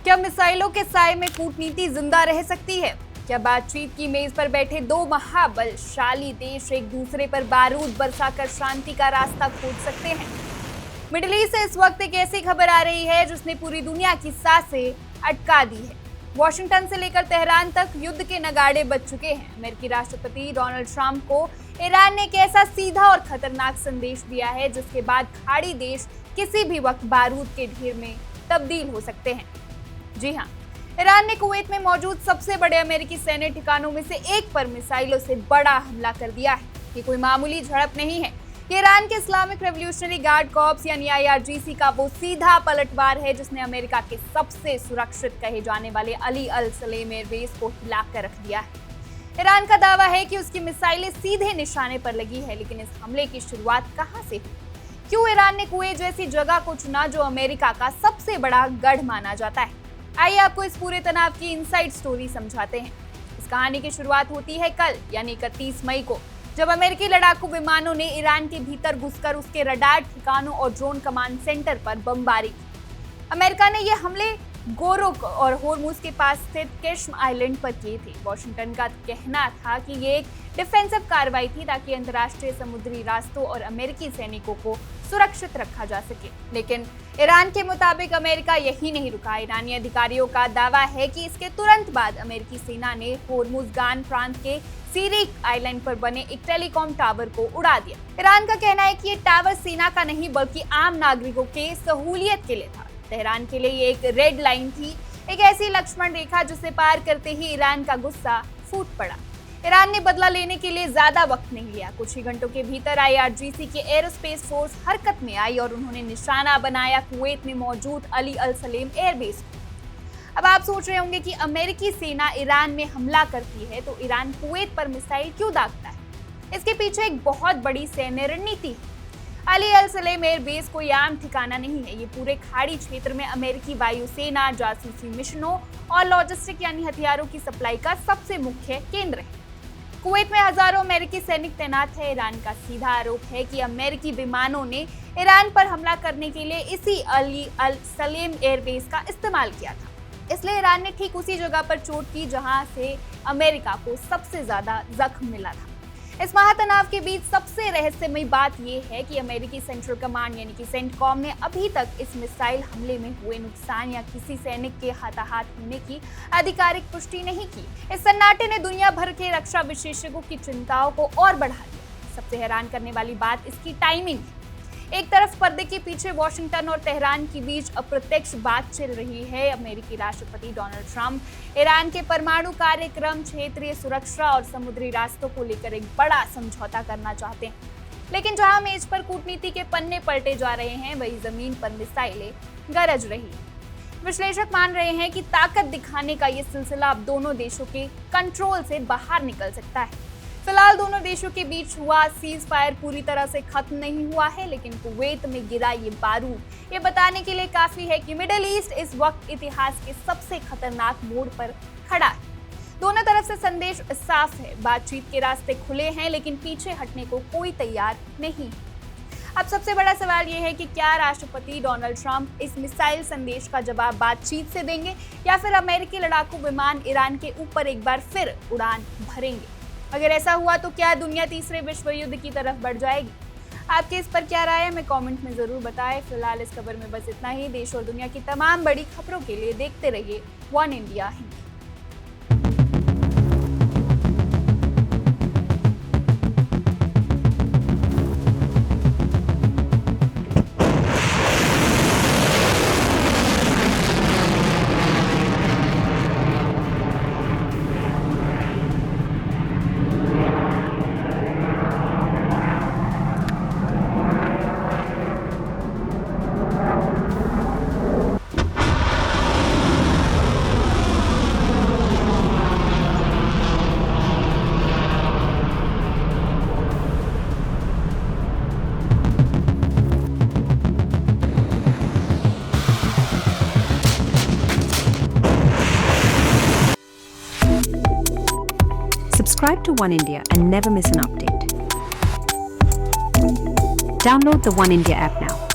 क्या मिसाइलों के साए में कूटनीति जिंदा रह सकती है? क्या बातचीत की मेज पर बैठे दो महाबलशाली देश एक दूसरे पर बारूद बरसाकर शांति का रास्ता खोज सकते हैं? मिडिल ईस्ट से इस वक्त एक ऐसी खबर आ रही है जिसने पूरी दुनिया की सांसें अटका दी है। वॉशिंगटन से लेकर तेहरान तक युद्ध के नगाड़े बज चुके हैं। अमेरिकी राष्ट्रपति डोनाल्ड ट्रंप को ईरान ने एक ऐसा सीधा और खतरनाक संदेश दिया है जिसके बाद खाड़ी देश किसी भी वक्त बारूद के ढेर में तब्दील हो सकते हैं। जी हाँ, ईरान ने कुवैत में मौजूद सबसे बड़े अमेरिकी सैन्य ठिकानों में से एक पर मिसाइलों से बड़ा हमला कर दिया है। ये कोई मामूली झड़प नहीं है। ये ईरान के इस्लामिक रेवोल्यूशनरी गार्ड कॉर्प्स यानी IRGC का वो सीधा पलटवार है जिसने अमेरिका के सबसे सुरक्षित कहे जाने वाले अली अल सलेम एयरबेस को हिलाकर रख दिया है। ईरान का दावा है कि उसकी मिसाइलें सीधे निशाने पर लगी है, लेकिन इस हमले की शुरुआत कहां से हुई? क्यों ईरान ने कुवैत जैसी जगह को चुना जो अमेरिका का सबसे बड़ा गढ़ माना जाता है? आइए आपको इस पूरे तनाव की इनसाइड स्टोरी समझाते हैं। इस कहानी की शुरुआत होती है कल यानी 31 मई को, जब अमेरिकी लड़ाकू विमानों ने ईरान के भीतर घुसकर उसके रडार ठिकानों और ड्रोन कमांड सेंटर पर बमबारी की। अमेरिका ने ये हमले गोरोक और होर्मुज के पास स्थित केश्म आइलैंड पर किए थे। वॉशिंगटन का कहना था कि ये एक डिफेंसिव कार्रवाई थी ताकि अंतर्राष्ट्रीय समुद्री रास्तों और अमेरिकी सैनिकों को सुरक्षित रखा जा सके। लेकिन ईरान के मुताबिक अमेरिका यही नहीं रुका। ईरानी अधिकारियों का दावा है कि इसके तुरंत बाद अमेरिकी सेना ने होर्मुजगान प्रांत के सीरिक आइलैंड पर बने एक टेलीकॉम टावर को उड़ा दिया। ईरान का कहना है कि ये टावर सेना का नहीं बल्कि आम नागरिकों के सहूलियत के लिए था। तेहरान के लिए ये एक रेड लाइन थी, एक ऐसी लक्ष्मण रेखा जिसे पार करते ही ईरान का गुस्सा फूट पड़ा। ईरान ने बदला लेने के लिए ज्यादा वक्त नहीं लिया। कुछ ही घंटों के भीतर IRGC की एरोस्पेस फोर्स हरकत में आई और उन्होंने निशाना बनाया कुवैत में मौजूद अली अल सलेम एयरबेस को। अब आप सोच रहे होंगे कि अमेरिकी सेना ईरान में हमला करती है तो ईरान कुवैत पर मिसाइल क्यों दागता है? इसके पीछे एक बहुत बड़ी सैन्य रणनीति है। अली अल सलेम एयरबेस कोई आम ठिकाना नहीं है। ये पूरे खाड़ी क्षेत्र में अमेरिकी वायुसेना, जासूसी मिशनों और लॉजिस्टिक यानी हथियारों की सप्लाई का सबसे मुख्य केंद्र है। कुवैत में हजारों अमेरिकी सैनिक तैनात है। ईरान का सीधा आरोप है कि अमेरिकी विमानों ने ईरान पर हमला करने के लिए इसी अली अल सलेम एयरबेस का इस्तेमाल किया था। इसलिए ईरान ने ठीक उसी जगह पर चोट की जहां से अमेरिका को सबसे ज्यादा जख्म मिला था। इस महातनाव के बीच सबसे रहस्यमयी बात यह है कि अमेरिकी सेंट्रल कमांड यानी कि सेंटकॉम ने अभी तक इस मिसाइल हमले में हुए नुकसान या किसी सैनिक के हताहत होने की आधिकारिक पुष्टि नहीं की। इस सन्नाटे ने दुनिया भर के रक्षा विशेषज्ञों की चिंताओं को और बढ़ा दिया। सबसे हैरान करने वाली बात इसकी टाइमिंग है। एक तरफ पर्दे के पीछे वॉशिंगटन और तेहरान के बीच अप्रत्यक्ष बात चल रही है। अमेरिकी राष्ट्रपति डोनाल्ड ट्रंप ईरान के परमाणु कार्यक्रम, क्षेत्रीय सुरक्षा और समुद्री रास्तों को लेकर एक बड़ा समझौता करना चाहते हैं। लेकिन जहां मेज पर कूटनीति के पन्ने पलटे जा रहे हैं, वहीं जमीन पर मिसाइलें गरज रही हैं। विश्लेषक मान रहे हैं कि ताकत दिखाने का ये सिलसिला अब दोनों देशों के कंट्रोल से बाहर निकल सकता है। फिलहाल दोनों देशों के बीच हुआ सीज फायर पूरी तरह से खत्म नहीं हुआ है, लेकिन कुवैत में गिरा ये बारूद ये बताने के लिए काफी है कि मिडिल ईस्ट इस वक्त इतिहास के सबसे खतरनाक मोड़ पर खड़ा है। दोनों तरफ से संदेश साफ है, बातचीत के रास्ते खुले हैं, लेकिन पीछे हटने को कोई तैयार नहीं है। अब सबसे बड़ा सवाल ये है कि क्या राष्ट्रपति डोनाल्ड ट्रंप इस मिसाइल संदेश का जवाब बातचीत से देंगे या फिर अमेरिकी लड़ाकू विमान ईरान के ऊपर एक बार फिर उड़ान भरेंगे? अगर ऐसा हुआ तो क्या दुनिया तीसरे विश्व युद्ध की तरफ बढ़ जाएगी? आपके इस पर क्या राय है, हमें कमेंट में जरूर बताएं। फिलहाल इस खबर में बस इतना ही। देश और दुनिया की तमाम बड़ी खबरों के लिए देखते रहिए one India Hindi. Subscribe to One India and never miss an update. Download the One India app now.